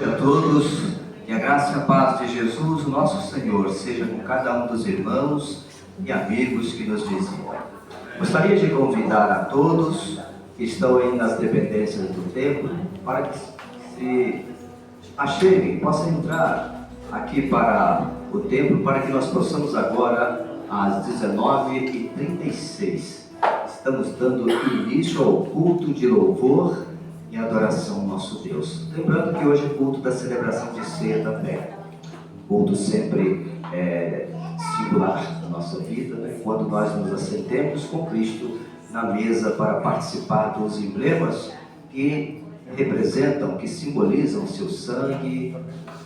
A todos, que a graça e a paz de Jesus, o nosso Senhor, seja com cada um dos irmãos e amigos que nos visitam. Gostaria de convidar a todos que estão aí nas dependências do templo para que se acheguem, possam entrar aqui para o templo, para que nós possamos agora, às 19h36, estamos dando início ao culto de louvor e adoração ao nosso Deus. Lembrando que hoje é culto da celebração de ceia também. Culto sempre singular na nossa vida, né? Quando nós nos assentemos com Cristo na mesa para participar dos emblemas que representam, que simbolizam o seu sangue,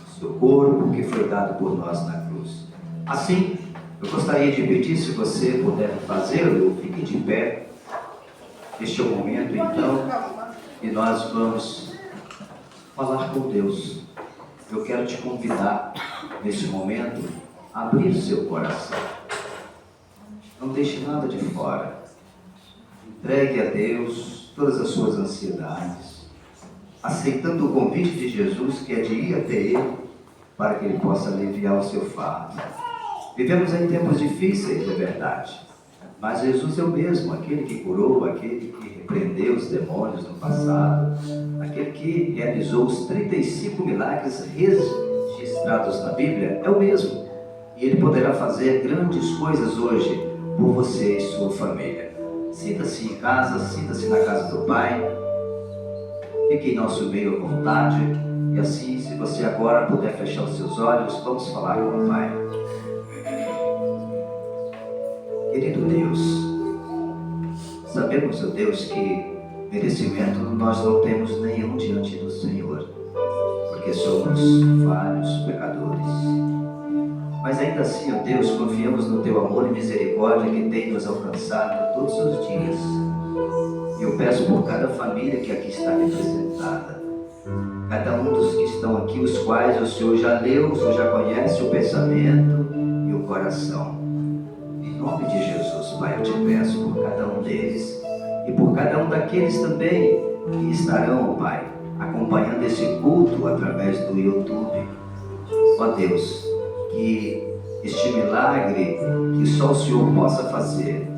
o seu corpo que foi dado por nós na cruz. Assim, eu gostaria de pedir, se você puder fazê-lo, fique de pé. Este é o momento, então, e nós vamos falar com Deus. Eu quero te convidar, nesse momento, a abrir o seu coração. Não deixe nada de fora. Entregue a Deus todas as suas ansiedades, aceitando o convite de Jesus, que é de ir até Ele, para que Ele possa aliviar o seu fardo. Vivemos em tempos difíceis, é verdade, mas Jesus é o mesmo, aquele que curou, aquele que repreendeu os demônios no passado, aquele que realizou os 35 milagres registrados na Bíblia, é o mesmo. E Ele poderá fazer grandes coisas hoje por você e sua família. Sinta-se em casa, sinta-se na casa do Pai, fique em nosso meio à vontade, e assim, se você agora puder fechar os seus olhos, vamos falar com o Pai. Querido Deus, sabemos, ó Deus, que merecimento nós não temos nenhum diante do Senhor, porque somos falhos, pecadores. Mas ainda assim, ó Deus, confiamos no Teu amor e misericórdia que tem nos alcançado todos os dias. E eu peço por cada família que aqui está representada, cada um dos que estão aqui, os quais o Senhor já leu, o Senhor já conhece o pensamento e o coração. Em nome de Jesus, Pai, eu te peço por cada um deles e por cada um daqueles também que estarão, Pai, acompanhando esse culto através do YouTube. Ó Deus, que este milagre que só o Senhor possa fazer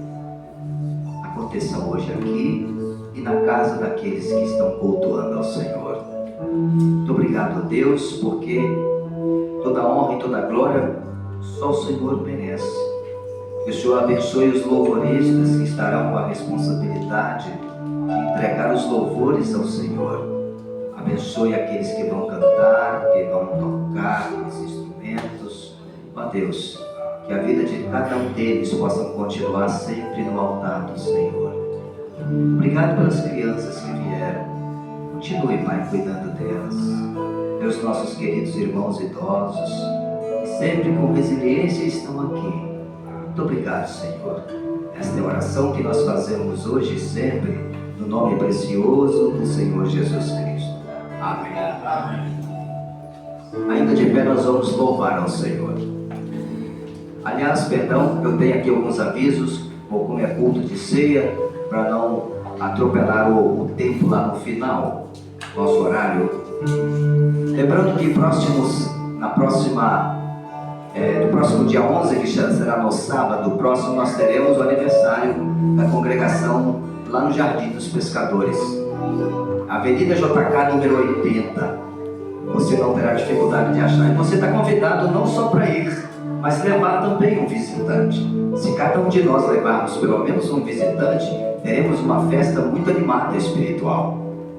aconteça hoje aqui e na casa daqueles que estão cultuando ao Senhor. Muito obrigado, Deus, porque toda a honra e toda a glória só o Senhor merece. Que o Senhor abençoe os louvoristas que estarão com a responsabilidade de entregar os louvores ao Senhor. Abençoe aqueles que vão cantar, que vão tocar os instrumentos. Ó Deus, que a vida de cada um deles possa continuar sempre no altar do Senhor. Obrigado pelas crianças que vieram. Continue, Pai, cuidando delas. Pelos nossos queridos irmãos idosos, que sempre com resiliência estão aqui. Muito obrigado, Senhor. Esta é a oração que nós fazemos hoje e sempre, no nome precioso do Senhor Jesus Cristo. Amém. Amém. Ainda de pé nós vamos louvar ao Senhor. Aliás, perdão, eu tenho aqui alguns avisos, ou como é culto de ceia, para não atropelar o tempo lá no final, nosso horário. Lembrando que no próximo dia 11, que será no sábado próximo, nós teremos o aniversário da congregação lá no Jardim dos Pescadores, Avenida JK número 80. Você não terá dificuldade de achar, e você está convidado não só para ir, mas levar também um visitante. Se cada um de nós levarmos pelo menos um visitante, teremos uma festa muito animada espiritual.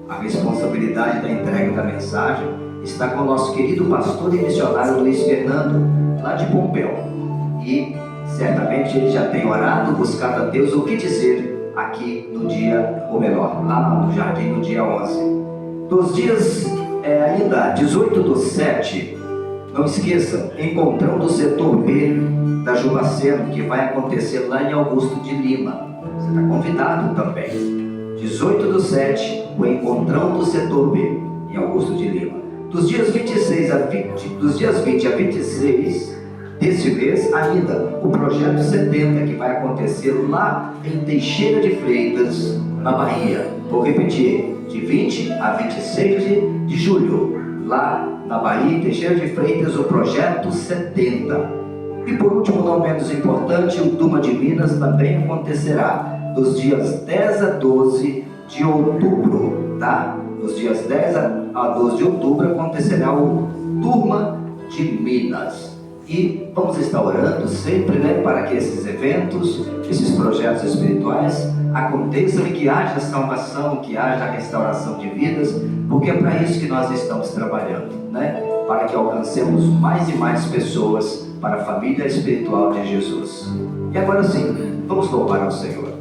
A responsabilidade da entrega da mensagem está com o nosso querido pastor e missionário Luiz Fernando, lá de Pompéu. E certamente ele já tem orado, buscado a Deus o que dizer aqui no dia, ou melhor, lá no Jardim no dia 11. Dos dias ainda 18/7, não esqueçam, encontrão do setor B da Jubaceno, que vai acontecer lá em Augusto de Lima. Você está convidado também. 18/7, o encontrão do setor B em Augusto de Lima. Dos dias 20 a 26 desse mês, ainda o Projeto 70, que vai acontecer lá em Teixeira de Freitas, na Bahia. Vou repetir, de 20 a 26 de julho, lá na Bahia, Teixeira de Freitas, o Projeto 70. E por último, não menos importante, o Duma de Minas também acontecerá dos dias 10 a 12 de outubro, tá? Dos dias 10 a 12 de outubro acontecerá o Duma de Minas. E vamos estar orando sempre, né, para que esses eventos, esses projetos espirituais aconteçam e que haja salvação, que haja restauração de vidas, porque é para isso que nós estamos trabalhando, né? Para que alcancemos mais e mais pessoas para a família espiritual de Jesus. E agora sim, vamos louvar ao Senhor.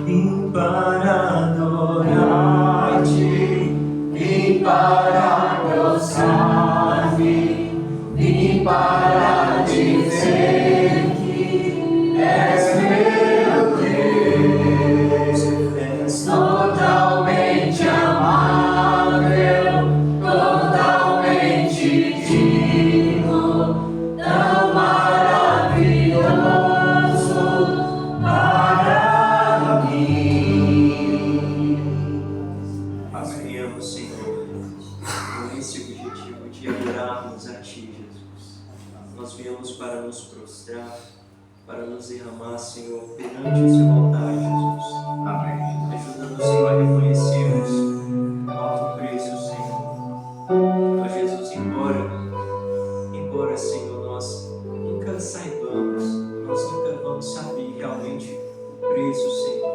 Vim para adorar-te, vim para adoçar-me, vim para dizer que és meu Deus, és totalmente amável, totalmente digno, tão maravilhoso para mim. Nós viemos, Senhor, com esse objetivo de adorarmos a Ti, Jesus. Nós viemos para nos prostrar, para nos derramar, Senhor, perante o Seu altar, Jesus. Amém. Ajuda-nos, Senhor, a reconhecermos o alto preço, Senhor. Ó Jesus, embora, Senhor, nós nunca saibamos, nós nunca vamos saber realmente o preço, Senhor.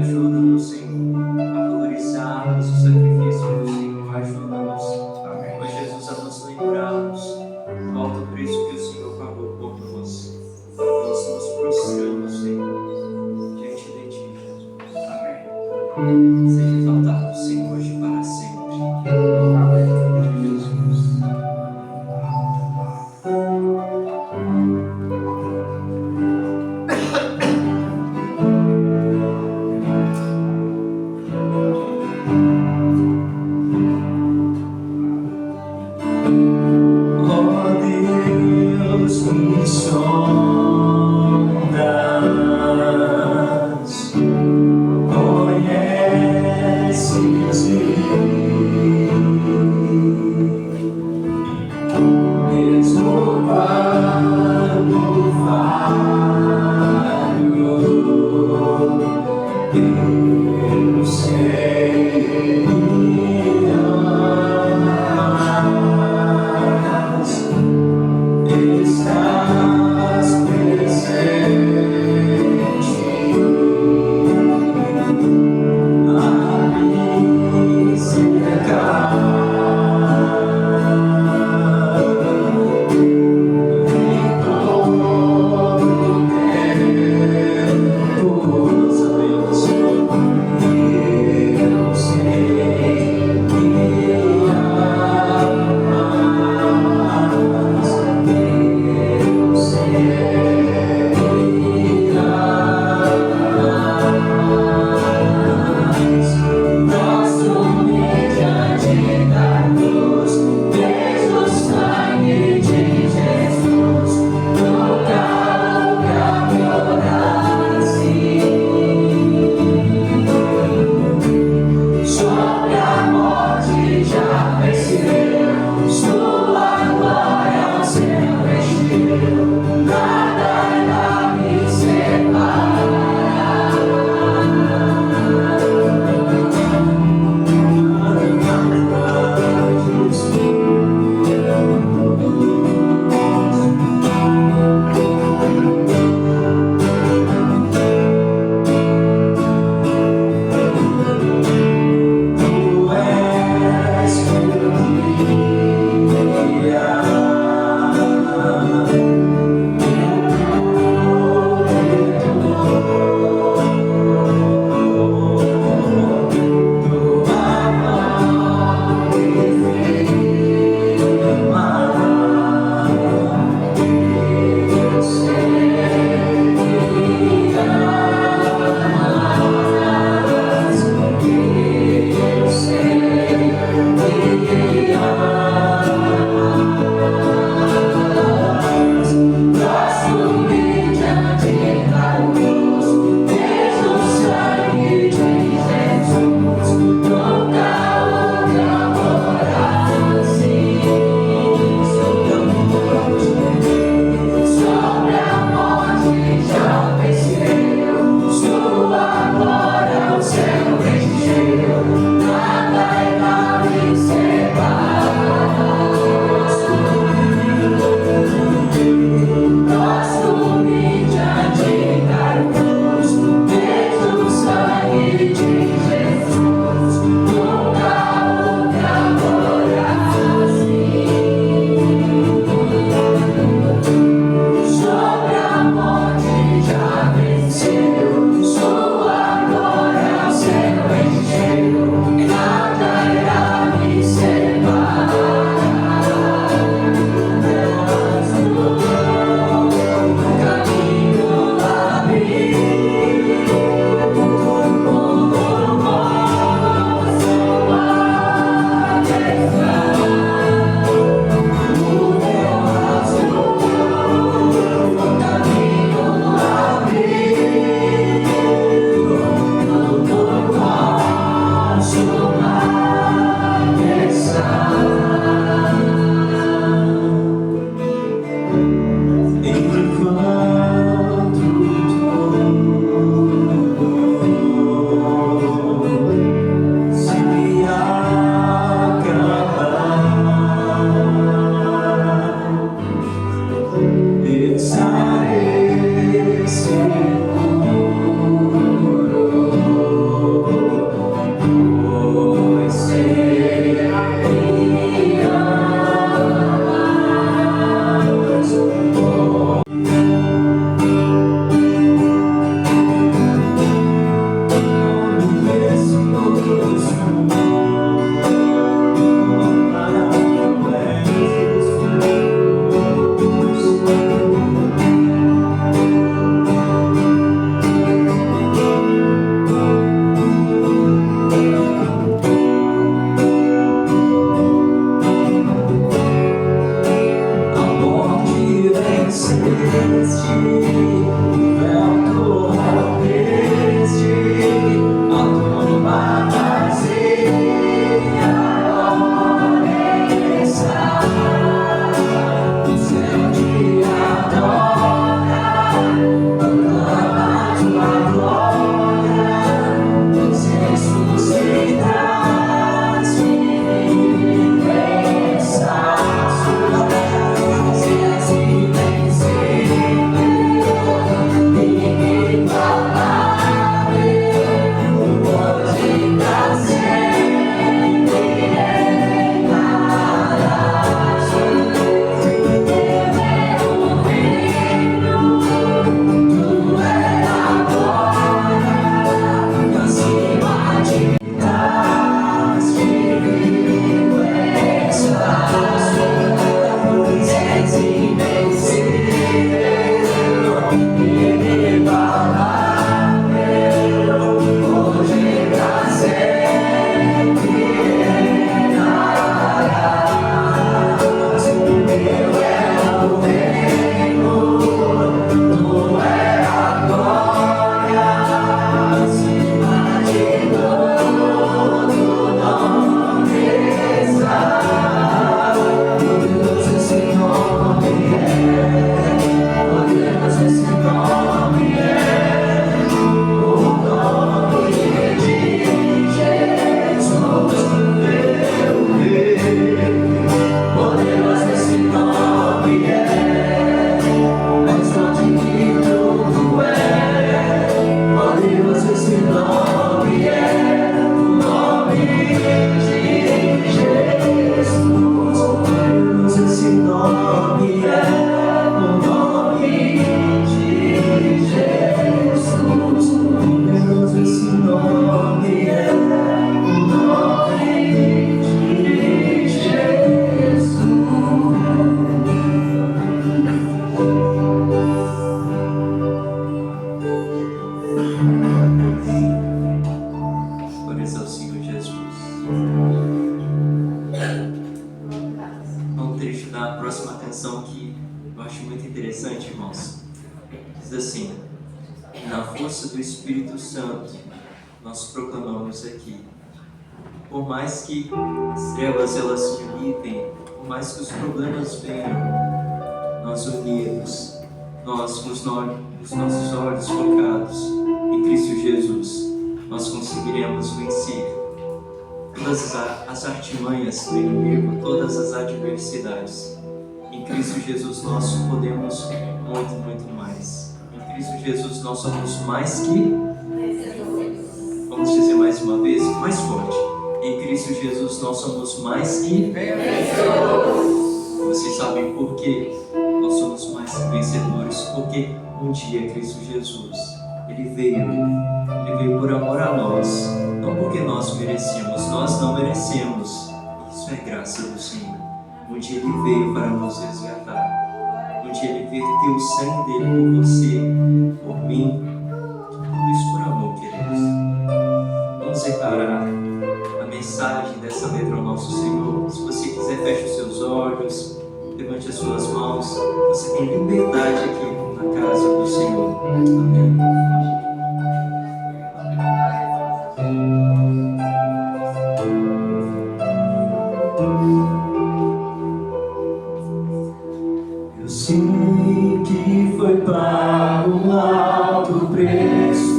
Ajuda-nos, Senhor, a valorizarmos o sacrifício do Senhor. Ajuda-nos, Amém. ó Jesus, a nos lembrarmos do alto preço que o Senhor pagou por nós. Nós nos prostramos, Senhor, diante de Ti, Jesus. Amém. Seja exaltado, Senhor, hoje e para sempre. Amém. Jesus. Ó Por mais que as trevas elas se limitem, por mais que os problemas venham, nós unidos, nós com os nossos olhos focados em Cristo Jesus, nós conseguiremos vencer todas as artimanhas do inimigo, todas as adversidades. Em Cristo Jesus nós podemos muito, muito mais. Em Cristo Jesus nós somos mais que, vamos dizer mais uma vez, mais forte. Em Cristo Jesus nós somos mais que vencedores. Vocês sabem por quê? Nós somos mais que vencedores, porque um dia Cristo Jesus, Ele veio por amor a nós, não porque nós merecíamos, nós não merecemos, isso é graça do Senhor. Um dia Ele veio para nos resgatar, um dia Ele verteu o sangue dele por você, por mim, tudo isso por amor, queridos. Vamos separar a mensagem dessa letra ao nosso Senhor. Se você quiser, feche os seus olhos, levante as suas mãos. Você tem liberdade aqui na casa do Senhor. Amém. Eu sei que foi pago um alto preço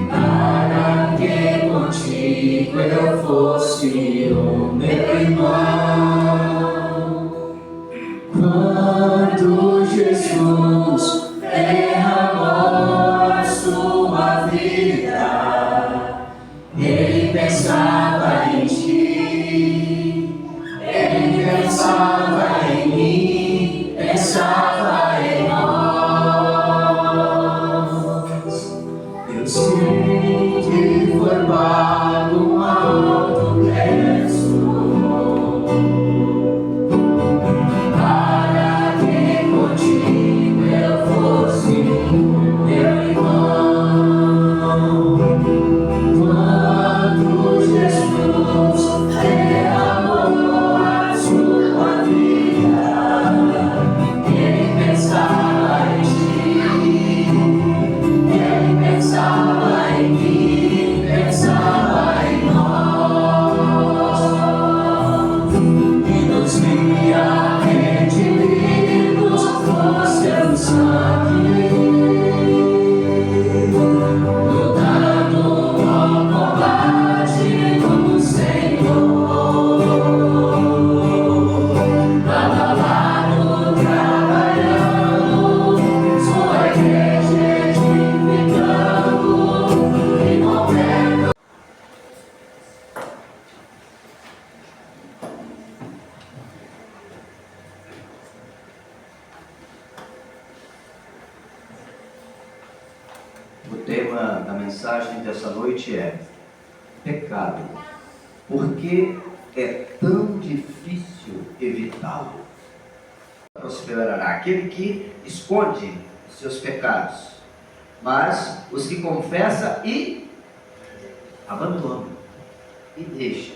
para que contigo eu fosse o meu irmão. Quando Jesus derramou a sua vida, Ele pensava em ti, Ele pensava em mim, pensava em nós. Eu sei que foi pago um alto preço para que contigo eu fosse meu irmão. Quando Jesus derramou a sua vida, Ele pensava em ti, Ele pensava em mim, pensava em nós, e nos via redimidos por seu sangue, lutando no combate do Senhor, trabalhando, sua igreja edificando e movendo. O tema da mensagem dessa noite é pecado. Por que é tão difícil evitá-lo? Prosperará aquele que esconde os seus pecados, mas os que confessa e abandona e deixa.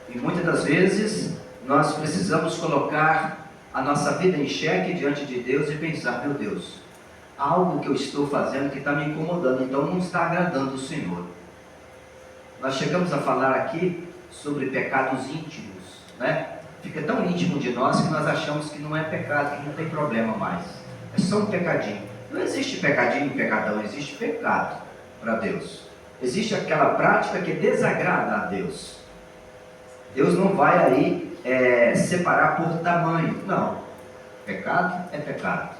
E muitas das vezes nós precisamos colocar a nossa vida em xeque diante de Deus e pensar: meu Deus, algo que eu estou fazendo que está me incomodando, então não está agradando o Senhor. Nós chegamos a falar aqui sobre pecados íntimos, né? Fica tão íntimo de nós que nós achamos que não é pecado, que não tem problema mais. É só um pecadinho. Não existe pecadinho, pecadão, existe pecado para Deus. Existe aquela prática que desagrada a Deus. Deus não vai aí separar por tamanho. Não. Pecado é pecado.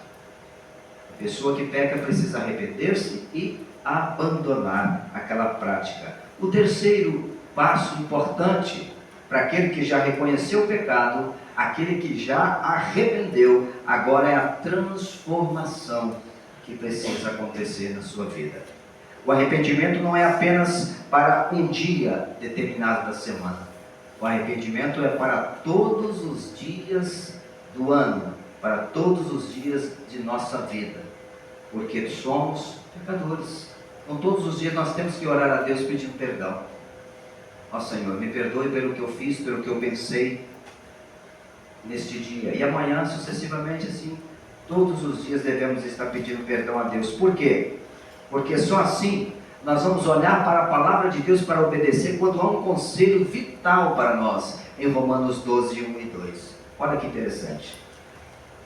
A pessoa que peca precisa arrepender-se e abandonar aquela prática. O terceiro passo importante para aquele que já reconheceu o pecado, aquele que já arrependeu, agora é a transformação que precisa acontecer na sua vida. O arrependimento não é apenas para um dia determinado da semana. O arrependimento é para todos os dias do ano, para todos os dias de nossa vida, porque somos pecadores. Então todos os dias nós temos que orar a Deus pedindo perdão. Ó Senhor, me perdoe pelo que eu fiz, pelo que eu pensei neste dia. E amanhã, sucessivamente assim, todos os dias devemos estar pedindo perdão a Deus. Por quê? Porque só assim nós vamos olhar para a palavra de Deus para obedecer quando há um conselho vital para nós, em Romanos 12, 1 e 2. Olha que interessante.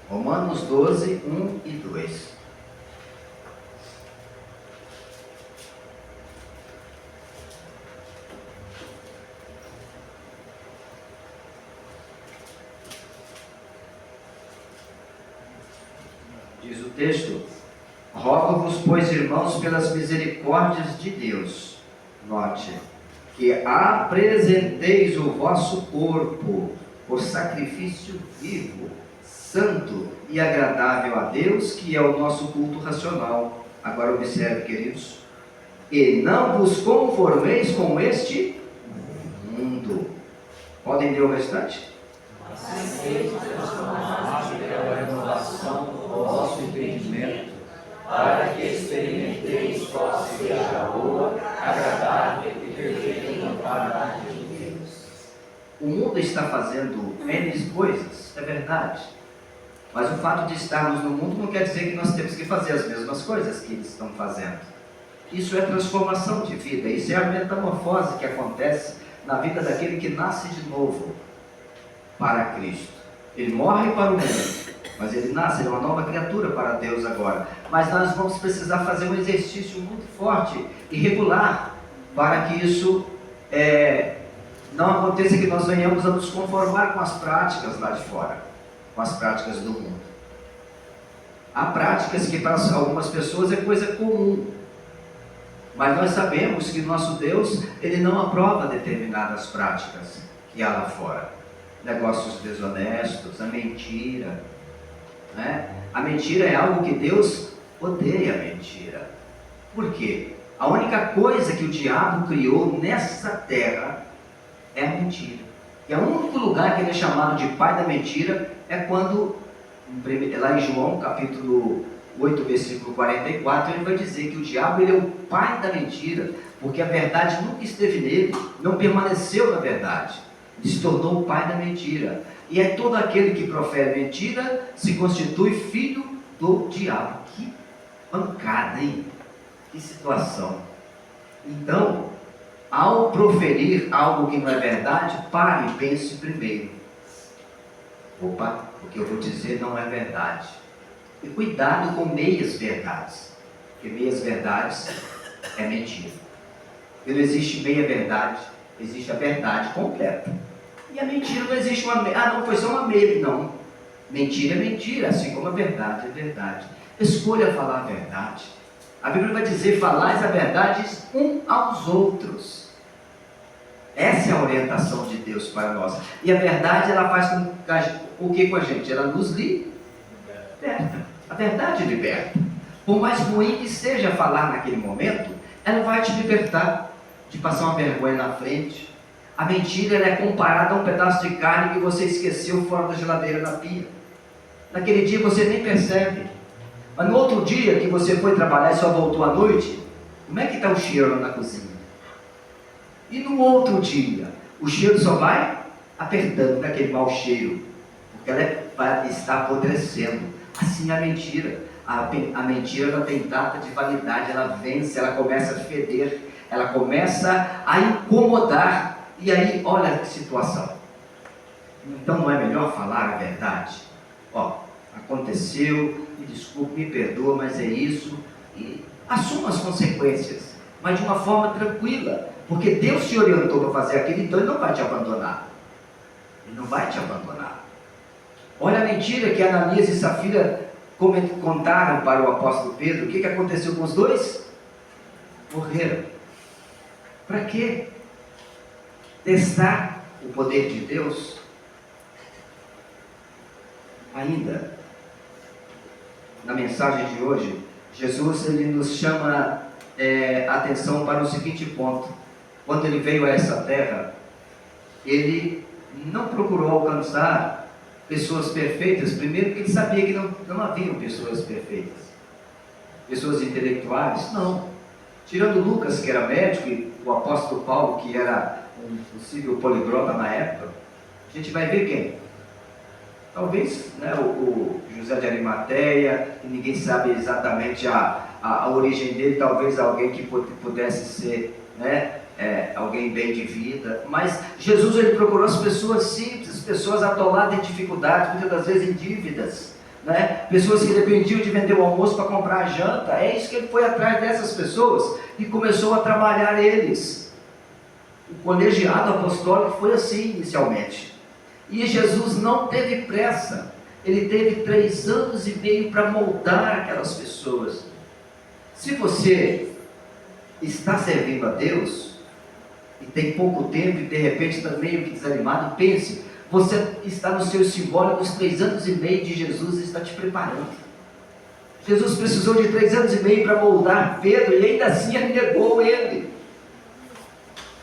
Romanos 12, 1 e 2. Diz o texto: rogo-vos, pois, irmãos, pelas misericórdias de Deus, note, que apresenteis o vosso corpo por sacrifício vivo, santo e agradável a Deus, que é o nosso culto racional. Agora observe, queridos, e não vos conformeis com este mundo. Podem ler o restante? Aceite transformar pela renovação o vosso entendimento, para que experimenteis qual seja a boa, agradável e perfeita vontade de Deus. O mundo está fazendo N coisas, é verdade. Mas o fato de estarmos no mundo não quer dizer que nós temos que fazer as mesmas coisas que eles estão fazendo. Isso é transformação de vida, isso é a metamorfose que acontece na vida daquele que nasce de novo para Cristo. Ele morre para o mundo, mas ele nasce, ele é uma nova criatura para Deus agora. Mas nós vamos precisar fazer um exercício muito forte e regular para que isso não aconteça, que nós venhamos a nos conformar com as práticas lá de fora. com as práticas do mundo. Há práticas que para algumas pessoas é coisa comum, mas nós sabemos que nosso Deus, Ele não aprova determinadas práticas que há lá fora. Negócios desonestos, a mentira, né? A mentira é algo que Deus odeia, a mentira. Por quê? A única coisa que o diabo criou nessa terra é a mentira. E o único lugar que ele é chamado de pai da mentira é quando, lá em João capítulo 8, versículo 44, ele vai dizer que o diabo ele é o pai da mentira, porque a verdade nunca esteve nele, não permaneceu na verdade, ele se tornou o pai da mentira. E é todo aquele que profere mentira se constitui filho do diabo. Que pancada, hein? Que situação. Então, ao proferir algo que não é verdade, pare e pense primeiro. Opa, o que eu vou dizer não é verdade. E cuidado com meias verdades, porque meias verdades é mentira. E não existe meia verdade, existe a verdade completa. E a mentira não existe uma meia. Ah, não, foi só uma meia. Não. Mentira é mentira, assim como a verdade é verdade. Escolha falar a verdade. A Bíblia vai dizer: falais a verdade um aos outros. Essa é a orientação de Deus para nós. E a verdade, ela faz com o que com a gente? Ela nos liberta. A verdade liberta. Por mais ruim que seja falar naquele momento, ela vai te libertar de passar uma vergonha na frente. A mentira ela é comparada a um pedaço de carne que você esqueceu fora da geladeira na pia. Naquele dia você nem percebe. Mas no outro dia que você foi trabalhar e só voltou à noite, como é que está o cheiro na cozinha? E no outro dia, o cheiro só vai apertando aquele mau cheiro, porque ela está apodrecendo. Assim é a mentira. A mentira ela tem data de validade, ela vence, ela começa a feder, ela começa a incomodar. E aí, olha que situação. Então não é melhor falar a verdade? Ó, aconteceu, me desculpe, me perdoa, mas é isso. E assuma as consequências, mas de uma forma tranquila, porque Deus te orientou para fazer aquilo, então Ele não vai te abandonar. Ele não vai te abandonar. Olha a mentira que Ananias e Safira contaram para o apóstolo Pedro. O que aconteceu com os dois? Morreram. Para quê? Testar o poder de Deus. Ainda, na mensagem de hoje, Jesus ele nos chama a atenção para o seguinte ponto. Quando Ele veio a essa terra, Ele não procurou alcançar pessoas perfeitas, primeiro porque Ele sabia que não haviam pessoas perfeitas. Pessoas intelectuais, não. Tirando Lucas, que era médico, e o apóstolo Paulo, que era um possível poliglota na época, a gente vai ver quem? Talvez o José de Arimateia, que ninguém sabe exatamente a origem dele, talvez alguém que pudesse ser alguém bem de vida, mas Jesus ele procurou as pessoas simples, as pessoas atoladas em dificuldades, muitas das vezes em dívidas, pessoas que dependiam de vender o almoço para comprar a janta. É isso que Ele foi atrás dessas pessoas e começou a trabalhar eles. O colegiado apostólico foi assim inicialmente. E Jesus não teve pressa, Ele teve 3 anos e meio para moldar aquelas pessoas. Se você está servindo a Deus, e tem pouco tempo, e de repente está meio que desanimado, pense, você está no seu simbólico, os 3 anos e meio de Jesus está te preparando. Jesus precisou de 3 anos e meio para moldar Pedro, e ainda assim ele negou ele.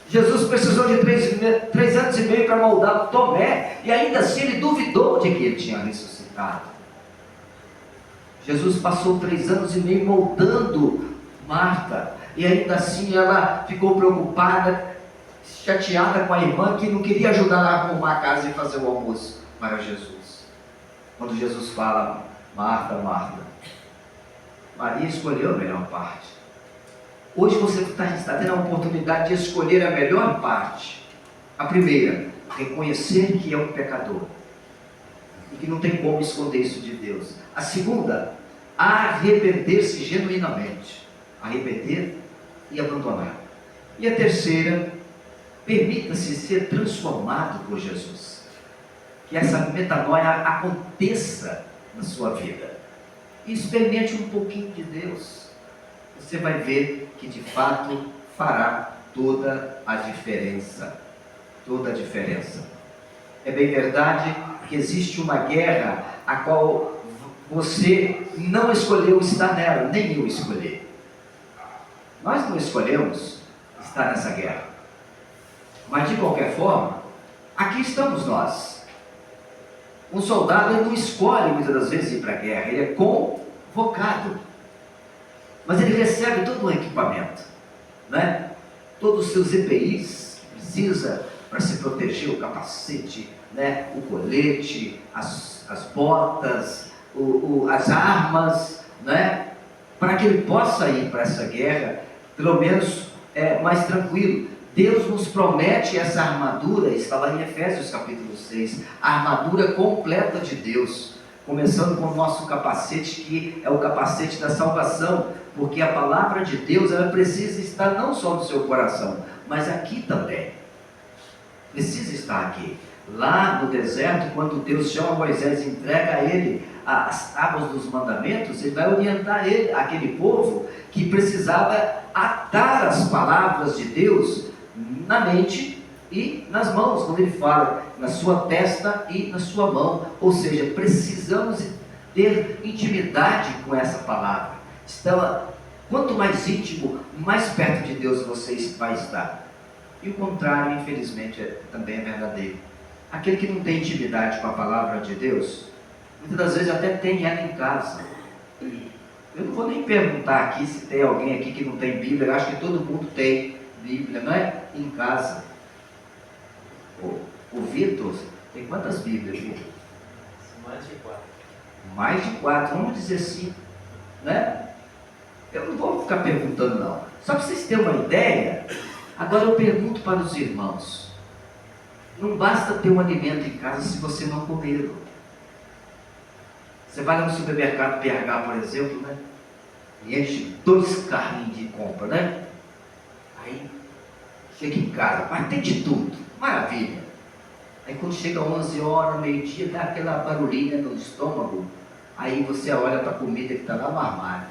Jesus precisou de 3 anos e meio para moldar Tomé, e ainda assim ele duvidou de que ele tinha ressuscitado. Jesus passou 3 anos e meio moldando Marta, e ainda assim ela ficou preocupada, chateada com a irmã que não queria ajudar a arrumar a casa e fazer o almoço para Jesus. Quando Jesus fala: Marta, Marta, Maria escolheu a melhor parte. Hoje você está tendo a oportunidade de escolher a melhor parte. A primeira, reconhecer que é um pecador e que não tem como esconder isso de Deus. A segunda, arrepender-se genuinamente, arrepender e abandonar. E a terceira, permita-se ser transformado por Jesus. que essa metanoia aconteça na sua vida. E experimente um pouquinho de Deus. Você vai ver que de fato fará toda a diferença. Toda a diferença. É bem verdade que existe uma guerra a qual você não escolheu estar nela, nem eu escolhi. Nós não escolhemos estar nessa guerra. Mas de qualquer forma, aqui estamos nós. Um soldado ele não escolhe muitas das vezes ir para a guerra, ele é convocado. Mas ele recebe todo o equipamento, né? Todos os seus EPIs, precisa para se proteger, o capacete, né? O colete, as botas, as armas, né? Para que ele possa ir para essa guerra, pelo menos mais tranquilo. Deus nos promete essa armadura, está lá em Efésios capítulo 6, a armadura completa de Deus, começando com o nosso capacete, que é o capacete da salvação, porque a palavra de Deus, ela precisa estar não só no seu coração, mas aqui também, precisa estar aqui. Lá no deserto, quando Deus chama Moisés e entrega a ele as tábuas dos mandamentos, ele vai orientar ele, aquele povo que precisava atar as palavras de Deus na mente e nas mãos, quando ele fala na sua testa e na sua mão, ou seja, precisamos ter intimidade com essa palavra. Então, quanto mais íntimo, mais perto de Deus você vai estar. E o contrário, infelizmente, também é verdadeiro. Aquele que não tem intimidade com a palavra de Deus, muitas das vezes até tem ela em casa. Eu não vou nem perguntar aqui se tem alguém aqui que não tem Bíblia, eu acho que todo mundo tem Bíblia, não é? Em casa. O Vitor, tem quantas Bíblias, Vitor? Mais de 4. Mais de 4, vamos dizer assim, né? Eu não vou ficar perguntando não. Só para vocês terem uma ideia, agora eu pergunto para os irmãos. Não basta ter um alimento em casa se você não comê-lo. Você vai lá no supermercado PH, por exemplo, né? E enche 2 carrinhos de compra, né? Aí chega em casa, mas tem de tudo, maravilha. Aí quando chega 11 horas, meio-dia, dá aquela barulhinha no estômago. Aí você olha para a comida que está lá no armário.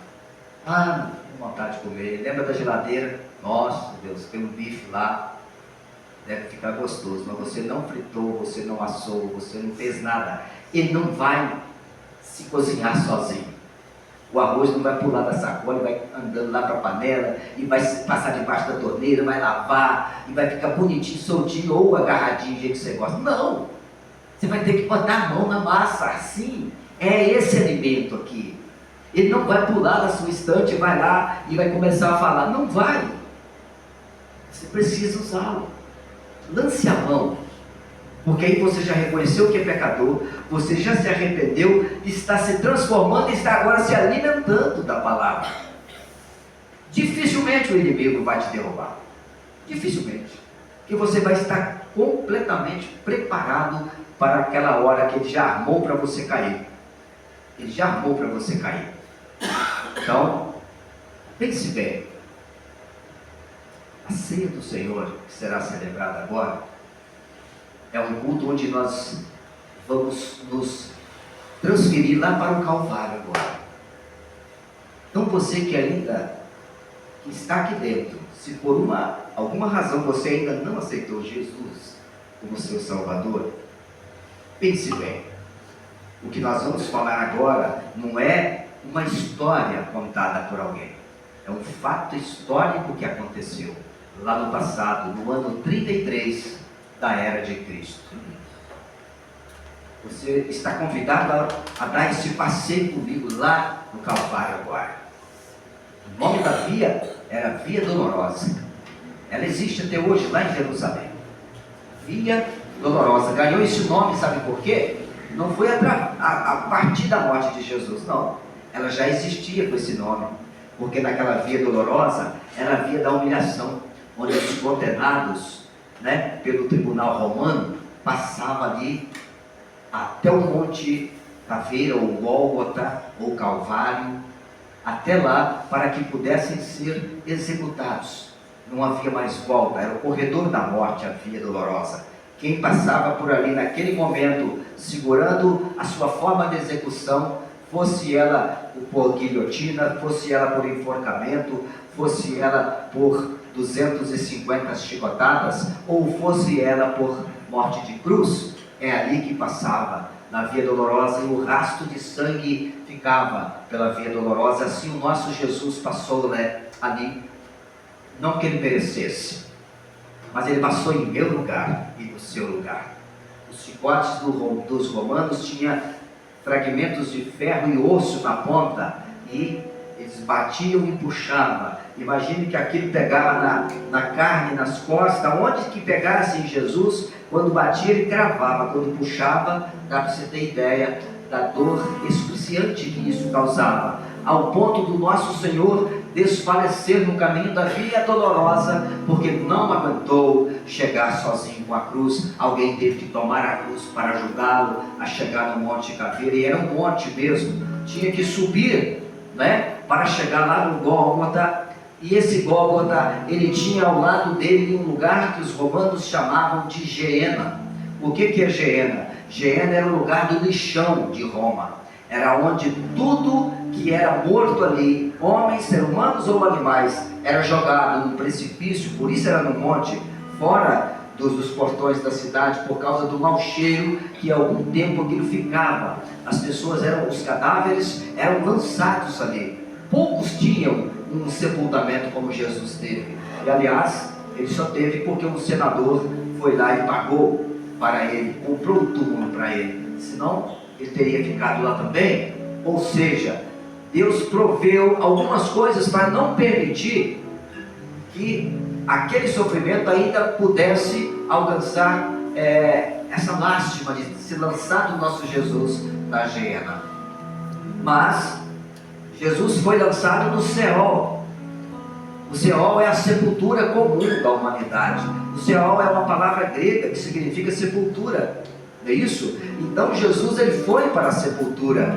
Ah, não vontade de comer. Lembra da geladeira? Nossa, Deus, tem um bife lá. Deve ficar gostoso, mas você não fritou, você não assou, você não fez nada. Ele não vai se cozinhar sozinho. O arroz não vai pular da sacola, vai andando lá para a panela, e vai passar debaixo da torneira, vai lavar, e vai ficar bonitinho, soltinho, ou agarradinho do jeito que você gosta. Não! Você vai ter que botar a mão na massa, assim. É esse alimento aqui. Ele não vai pular da sua estante, vai lá e vai começar a falar. Não vai. Você precisa usá-lo. Lance a mão, porque aí você já reconheceu que é pecador, você já se arrependeu, está se transformando e está agora se alimentando da palavra. Dificilmente o inimigo vai te derrubar, dificilmente, porque você vai estar completamente preparado para aquela hora que ele já armou para você cair. Ele já armou para você cair. Então, pense bem. A ceia do Senhor, que será celebrada agora, é um culto onde nós vamos nos transferir lá para o Calvário agora. Então você que ainda está aqui dentro, se por alguma razão você ainda não aceitou Jesus como seu Salvador, pense bem. O que nós vamos falar agora não é uma história contada por alguém. É um fato histórico que aconteceu lá no passado, no ano 33 da era de Cristo. Você está convidado a dar esse passeio comigo lá no Calvário agora. O nome da via era Via Dolorosa. Ela existe até hoje lá em Jerusalém. Via Dolorosa. Ganhou esse nome, sabe por quê? Não foi a partir da morte de Jesus, não. Ela já existia com esse nome. Porque naquela Via Dolorosa era a via da humilhação, onde os condenados, né, pelo tribunal romano, passavam ali até o Monte Caveira, ou Gólgota, ou Calvário, até lá, para que pudessem ser executados. Não havia mais volta, era o corredor da morte, a Via Dolorosa. quem passava por ali naquele momento, segurando a sua forma de execução, fosse ela por guilhotina, fosse ela por enforcamento, fosse ela por 250 chicotadas, ou fosse ela por morte de cruz, é ali que passava, na Via Dolorosa, e o rastro de sangue ficava pela Via Dolorosa. Assim o nosso Jesus passou, né, ali, não que ele merecesse, mas ele passou em meu lugar e no seu lugar. Os chicotes dos romanos tinham fragmentos de ferro e osso na ponta, e eles batiam e puxavam. Imagine que aquilo pegava na carne, nas costas, onde que pegasse em Jesus, quando batia ele cravava, quando puxava, dá para você ter ideia da dor excruciante que isso causava, ao ponto do nosso Senhor desfalecer no caminho da Via Dolorosa, porque não aguentou chegar sozinho com a cruz. Alguém teve que tomar a cruz para ajudá-lo a chegar no Monte Caveira, e era um monte mesmo, tinha que subir, né, para chegar lá no Gólgota. E esse Gólgota, ele tinha ao lado dele um lugar que os romanos chamavam de Geena. O que é Geena? Geena era o lugar do lixão de Roma, era onde tudo que era morto ali, homens, seres humanos ou animais, era jogado no precipício. Por isso era no monte, fora dos portões da cidade, por causa do mau cheiro que há algum tempo aquilo ficava. As pessoas os cadáveres eram lançados ali. Poucos tinham um sepultamento como Jesus teve, e aliás, ele só teve porque um senador foi lá e pagou para ele, comprou um túmulo para ele, senão ele teria ficado lá também. Ou seja, Deus proveu algumas coisas para não permitir que aquele sofrimento ainda pudesse alcançar essa lástima de ser lançado o nosso Jesus na Geena. Mas Jesus foi lançado no Seol. O Seol é a sepultura comum da humanidade. O Seol é uma palavra grega que significa sepultura, não é isso? Então Jesus, ele foi para a sepultura.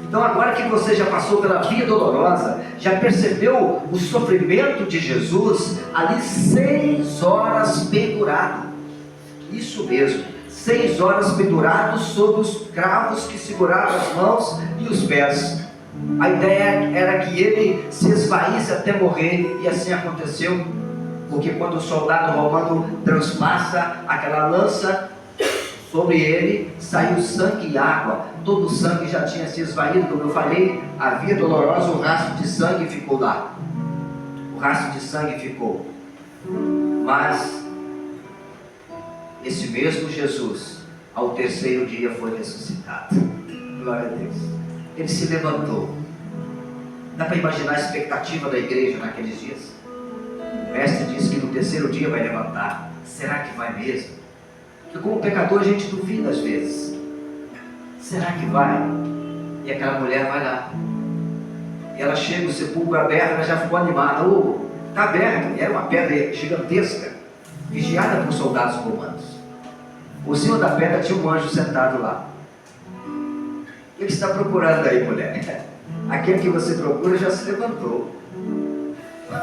Então agora que você já passou pela Via Dolorosa, já percebeu o sofrimento de Jesus ali, 6 horas pendurado. Isso mesmo, 6 horas pendurado sobre os cravos que seguravam as mãos e os pés. A ideia era que ele se esvaísse até morrer, e assim aconteceu, porque quando o soldado romano transpassa aquela lança sobre ele, saiu sangue e água. Todo o sangue já tinha se esvaído, como eu falei, a Via Dolorosa, o rastro de sangue ficou lá. O rastro de sangue ficou. Mas esse mesmo Jesus, ao 3º dia, foi ressuscitado. Glória a Deus. Ele se levantou. Dá para imaginar a expectativa da igreja naqueles dias? O mestre disse que no 3º dia vai levantar. Será que vai mesmo? Porque como pecador a gente duvida às vezes. Será que vai? E aquela mulher vai lá. E ela chega, o sepulcro aberto, ela já ficou animada. Está aberto. Era uma pedra gigantesca, vigiada por soldados romanos. Por cima da pedra tinha um anjo sentado lá. O que você está procurando aí, mulher? Aquele que você procura já se levantou.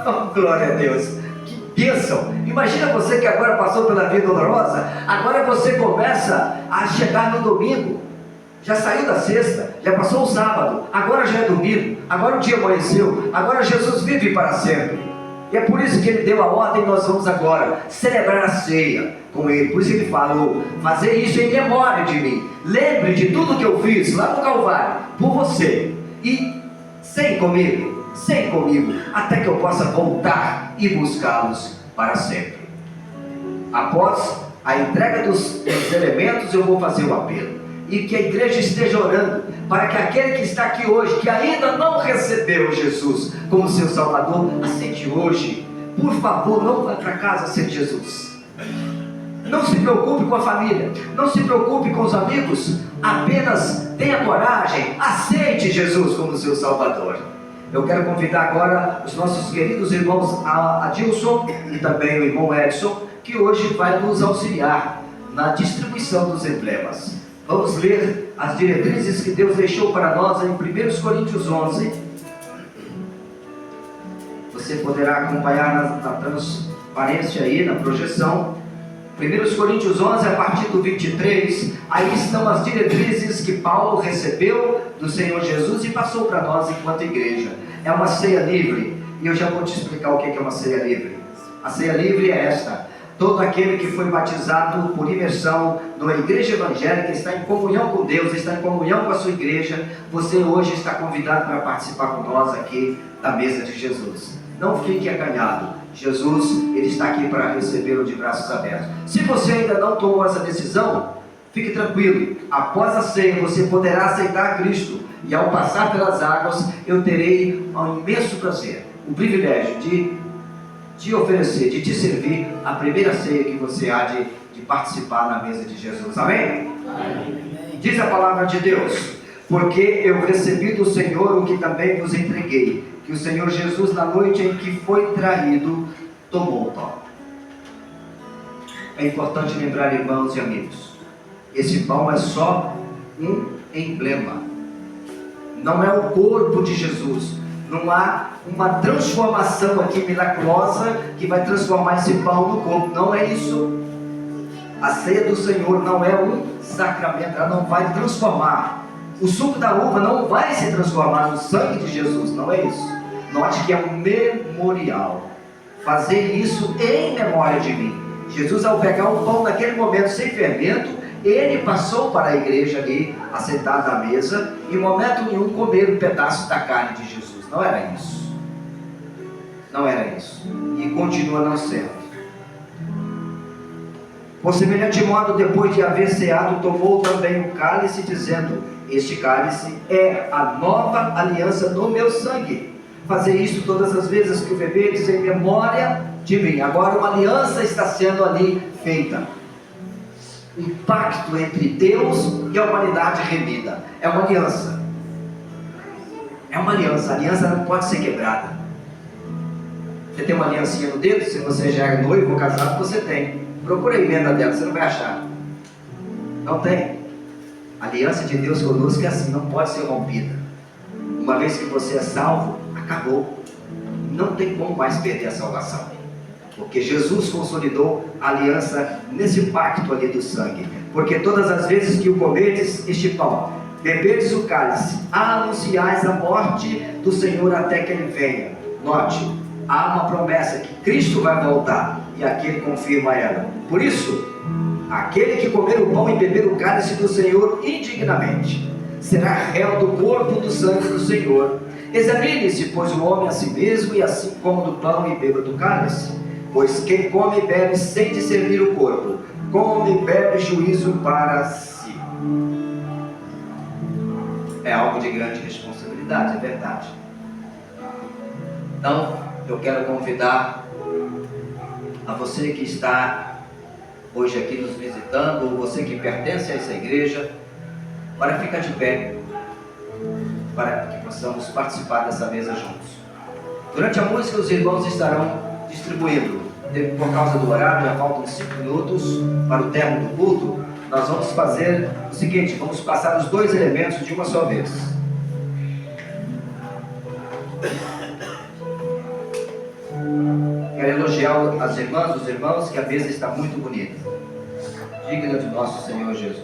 Oh, glória a Deus. Que bênção. Imagina você que agora passou pela Via Dolorosa, agora você começa a chegar no domingo. Já saiu da sexta, já passou o sábado, agora já é domingo, agora o dia amanheceu, agora Jesus vive para sempre. E é por isso que ele deu a ordem, nós vamos agora celebrar a ceia com ele. Por isso ele falou: fazer isso em memória de mim. Lembre de tudo que eu fiz lá no Calvário, por você. E sem comigo, até que eu possa voltar e buscá-los para sempre. Após a entrega dos elementos, eu vou fazer o apelo. E que a igreja esteja orando para que aquele que está aqui hoje, que ainda não recebeu Jesus como seu Salvador, aceite hoje. Por favor, não vá para casa sem Jesus. Não se preocupe com a família, não se preocupe com os amigos, apenas tenha coragem, aceite Jesus como seu Salvador. Eu quero convidar agora os nossos queridos irmãos Adilson e também o irmão Edson, que hoje vai nos auxiliar na distribuição dos emblemas. Vamos ler as diretrizes que Deus deixou para nós em 1 Coríntios 11. Você poderá acompanhar na transparência aí, na projeção. 1 Coríntios 11, a partir do 23, aí estão as diretrizes que Paulo recebeu do Senhor Jesus e passou para nós enquanto igreja. É uma ceia livre, e eu já vou te explicar o que é uma ceia livre. A ceia livre é esta: todo aquele que foi batizado por imersão numa igreja evangélica, está em comunhão com Deus, está em comunhão com a sua igreja, você hoje está convidado para participar com nós aqui da mesa de Jesus. Não fique acanhado. Jesus, Ele está aqui para recebê-lo de braços abertos. Se você ainda não tomou essa decisão, fique tranquilo. Após a ceia, você poderá aceitar Cristo. E ao passar pelas águas, eu terei um imenso prazer, o privilégio de te oferecer, de te servir a primeira ceia que você há de participar na mesa de Jesus. Amém? Amém. Diz a palavra de Deus: porque eu recebi do Senhor o que também vos entreguei, que o Senhor Jesus, na noite em que foi traído, tomou o pão. É importante lembrar, irmãos e amigos, esse pão é só um emblema, não é o corpo de Jesus. Não há uma transformação aqui milagrosa que vai transformar esse pão no corpo, não é isso. A ceia do Senhor não é um sacramento, ela não vai transformar. O suco da uva não vai se transformar no sangue de Jesus, não é isso. Note que é um memorial. Fazer isso em memória de mim. Jesus, ao pegar o pão naquele momento sem fermento, Ele passou para a igreja ali, assentado à mesa, e em momento nenhum comer um pedaço da carne de Jesus. Não era isso. Não era isso. E continua não sendo. Por semelhante modo, depois de haver ceado, tomou também o cálice, dizendo: este cálice é a nova aliança no meu sangue. Fazer isso todas as vezes que o beberes em memória de mim. Agora uma aliança está sendo ali feita. Um pacto entre Deus e a humanidade remida. É uma aliança. É uma aliança. A aliança não pode ser quebrada. Você tem uma aliancinha no dedo? Se você já é noivo ou casado, você tem. Procura a emenda dela, você não vai achar. Não tem. A aliança de Deus conosco é assim, não pode ser rompida. Uma vez que você é salvo, acabou. Não tem como mais perder a salvação. Porque Jesus consolidou a aliança nesse pacto ali do sangue. Porque todas as vezes que o comerdes este pão, beberdes o cálice, anunciais a morte do Senhor até que Ele venha. Note, há uma promessa que Cristo vai voltar, e aqui Ele confirma ela. Por isso, aquele que comer o pão e beber o cálice do Senhor indignamente, será réu do corpo e do sangue do Senhor. Examine-se, pois, o homem a si mesmo, e assim coma do pão e beba do cálice. Pois quem come e bebe sem discernir o corpo, come e bebe juízo para si. É algo de grande responsabilidade, é verdade. Então, eu quero convidar a você que está hoje aqui nos visitando, ou você que pertence a essa igreja, para ficar de pé, para que possamos participar dessa mesa juntos. Durante a música, os irmãos estarão distribuindo. Por causa do horário, já faltam 5 minutos para o término do culto. Nós vamos fazer o seguinte: vamos passar os 2 elementos de uma só vez. Quero elogiar as irmãs, os irmãos, que a mesa está muito bonita, digna de nosso Senhor Jesus.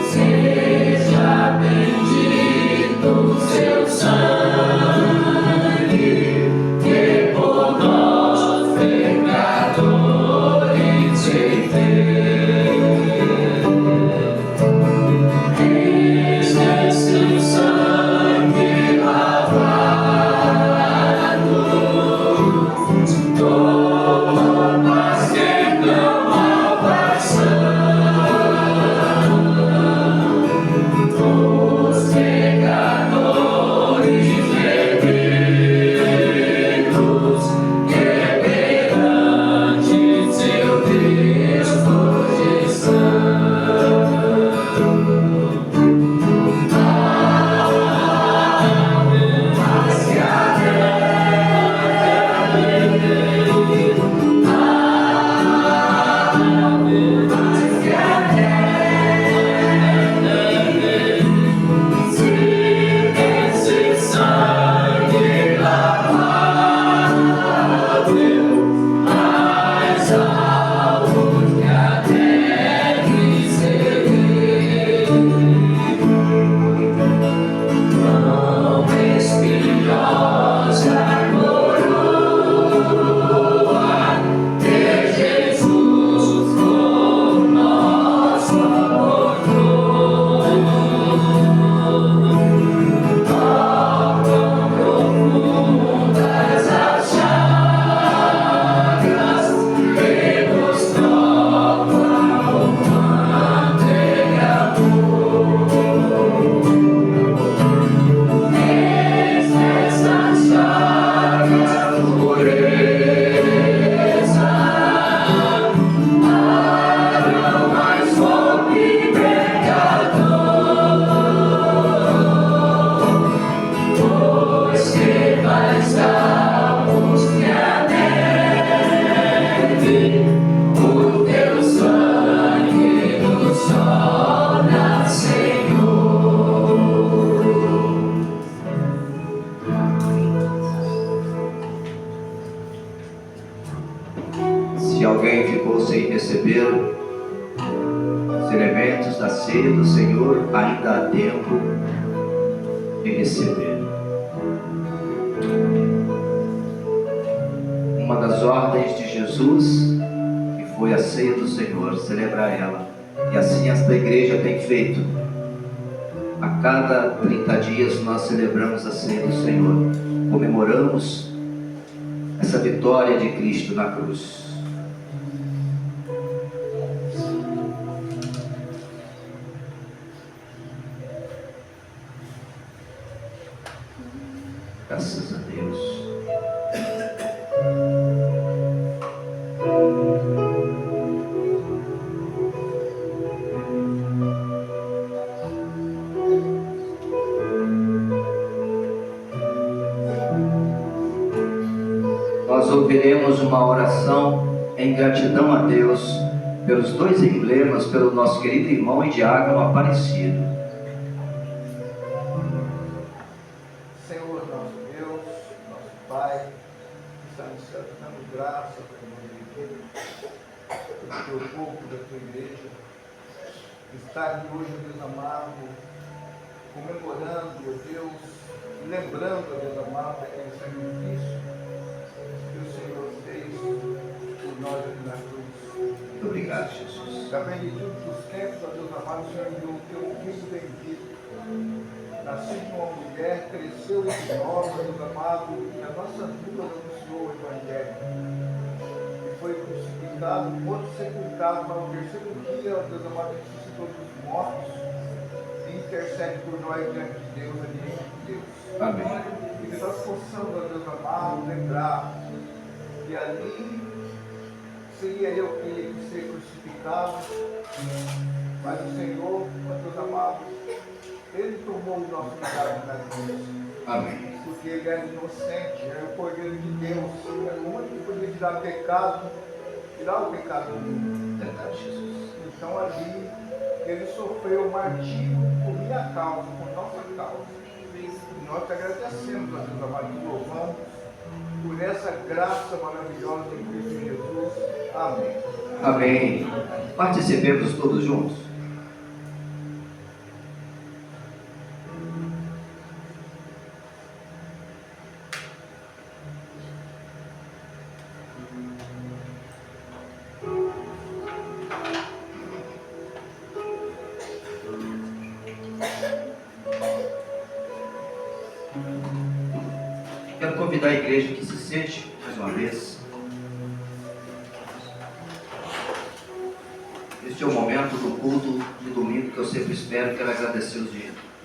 Seja bendito seu sangue. alguém ficou sem receber os elementos da ceia do Senhor, ainda há tempo de receber. Uma das ordens de Jesus, que foi a ceia do Senhor, celebrar ela. E assim esta igreja tem feito. A cada 30 dias nós celebramos a ceia do Senhor. Comemoramos essa vitória de Cristo na cruz. Graças a Deus. Nós ouviremos uma oração em gratidão a Deus pelos dois emblemas, pelo nosso querido irmão e diácono Aparecido. Senhor nosso Deus, nosso Pai, que está no céu, te damos graça pelo nome de Deus, pelo teu povo, da tua igreja, que está aqui hoje, Deus amado, comemorando, ó Deus, lembrando, ó Deus amado, daquele sacrifício que o Senhor fez por nós aqui na cruz. Muito obrigado, Jesus. Da plenitude dos tempos, ó Deus amado, o Senhor enviou o teu filho bendito, nascido de uma mulher, cresceu entre nós, ó Deus amado, e a nossa vida anunciou o Evangelho. E foi crucificado, morto, sepultado, mas no terceiro dia, ó Deus amado, ressuscitou dos mortos e intercede por nós diante de Deus, a direita de Deus. Amém. E que nós possamos, ó Deus amado, lembrar que ali seria eu que ia ser crucificado, mas o Senhor, ó Deus amado, Ele tomou o nosso lugar na cruz. Amém. Porque Ele era inocente, era o Cordeiro de Deus, era o único que podia tirar pecado, tirar o pecado do mundo. Verdade, Jesus. Então ali Ele sofreu o martírio por minha causa, por nossa causa. E nós te agradecemos, ó Deus amado, te louvamos por essa graça maravilhosa em Cristo Jesus. Amém. Amém. Participemos todos juntos. Quero convidar a igreja que se sente mais uma vez. Este é o momento do culto de domingo que eu sempre espero. Quero agradecer os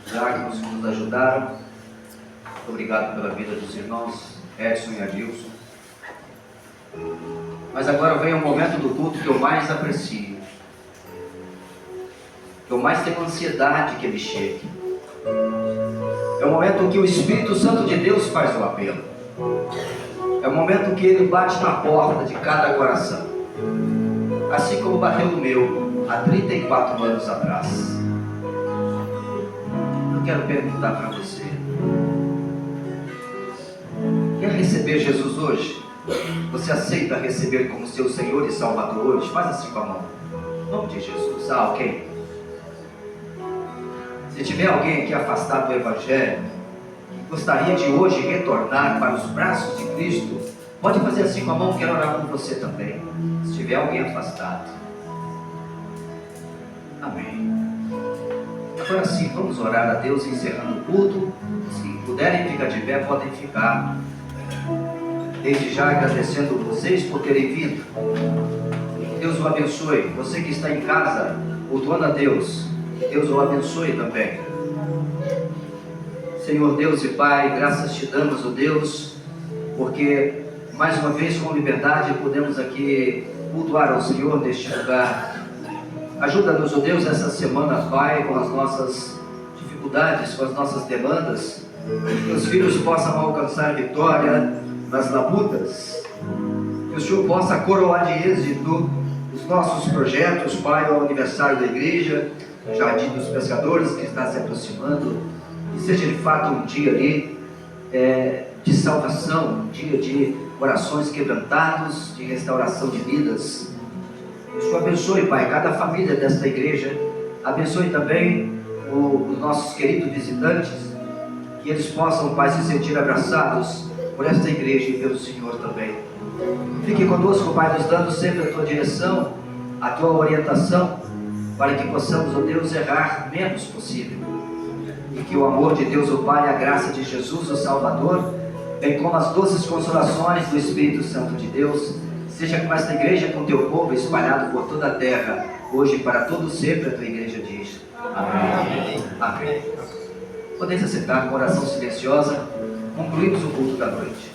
diáconos que nos ajudaram. Muito obrigado pela vida dos irmãos Edson e Adilson. Mas agora vem o momento do culto que eu mais aprecio, que eu mais tenho ansiedade que ele chegue. É o momento que o Espírito Santo de Deus faz o apelo. É o momento que ele bate na porta de cada coração, assim como bateu no meu há 34 anos atrás. Eu quero perguntar para você: quer receber Jesus hoje? Você aceita receber como seu Senhor e Salvador hoje? Faz assim com a mão. Em nome de Jesus. Ah, ok. Se tiver alguém aqui afastado do Evangelho, que gostaria de hoje retornar para os braços de Cristo, pode fazer assim com a mão, quero orar por você também. Se tiver alguém afastado. Amém. Agora sim, vamos orar a Deus encerrando o culto. Se puderem ficar de pé, podem ficar. Desde já agradecendo vocês por terem vindo. Deus o abençoe. Você que está em casa, cultuando a Deus, Deus o abençoe também. Senhor Deus e Pai, graças te damos, ó Deus, porque mais uma vez com liberdade podemos aqui cultuar ao Senhor neste lugar. Ajuda-nos, ó Deus, essa semana, Pai, com as nossas dificuldades, com as nossas demandas, que os filhos possam alcançar vitória nas labutas, que o Senhor possa coroar de êxito os nossos projetos, Pai, o aniversário da igreja, Jardim dos Pescadores, que está se aproximando, que seja de fato um dia ali de salvação, um dia de corações quebrantados, de restauração de vidas. Deus abençoe, Pai, cada família desta igreja. Abençoe também os nossos queridos visitantes, que eles possam, Pai, se sentir abraçados por esta igreja e pelo Senhor também. Fique conosco, Pai, nos dando sempre a Tua direção, a Tua orientação, para que possamos, ó Deus, errar menos possível. E que o amor de Deus, o Pai, a graça de Jesus, o Salvador, bem como as doces consolações do Espírito Santo de Deus, seja com esta igreja, com Teu povo espalhado por toda a terra, hoje e para todo sempre, a Tua igreja diz. Amém. Amém. Podemos aceitar com oração silenciosa, concluímos o culto da noite.